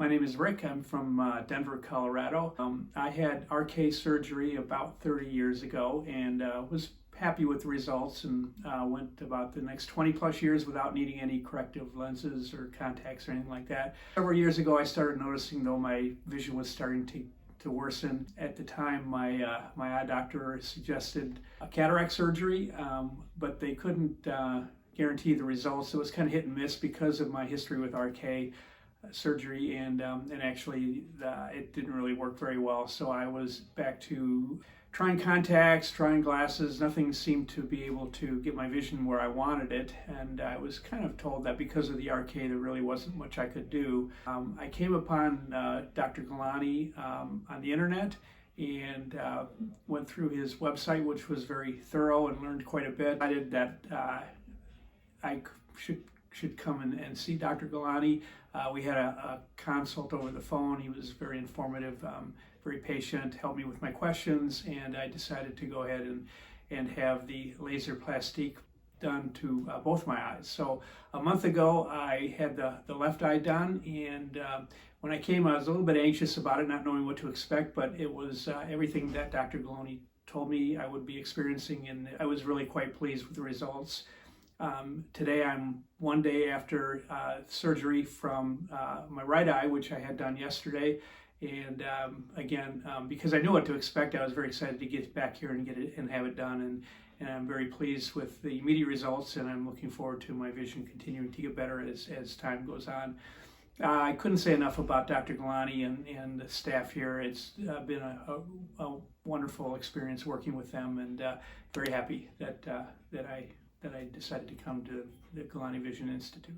My name is Rick. I'm from Denver, Colorado. I had RK surgery about 30 years ago and was happy with the results and went about the next 20 plus years without needing any corrective lenses or contacts or anything like that. Several years ago I started noticing though my vision was starting to worsen. At the time my eye doctor suggested a cataract surgery, but they couldn't guarantee the results. It was kind of hit and miss because of my history with RK surgery, and actually it didn't really work very well. So I was back to trying contacts, trying glasses. Nothing seemed to be able to get my vision where I wanted it, and I was kind of told that because of the RK there really wasn't much I could do. I came upon Dr. Galani on the internet and went through his website, which was very thorough, and learned quite a bit. I decided that I should come and see Dr. Galani. We had a consult over the phone. He was very informative, very patient, helped me with my questions, and I decided to go ahead and have the laser plastique done to both my eyes. So a month ago I had the left eye done, and when I came I was a little bit anxious about it, not knowing what to expect, but it was everything that Dr. Galani told me I would be experiencing, and I was really quite pleased with the results. Today I'm one day after surgery from my right eye, which I had done yesterday, and again, because I knew what to expect, I was very excited to get back here and get it and have it done, and I'm very pleased with the immediate results, and I'm looking forward to my vision continuing to get better as time goes on. I couldn't say enough about Dr. Galani and the staff here. It's been a wonderful experience working with them, and very happy that I decided to come to the Galani Vision Institute.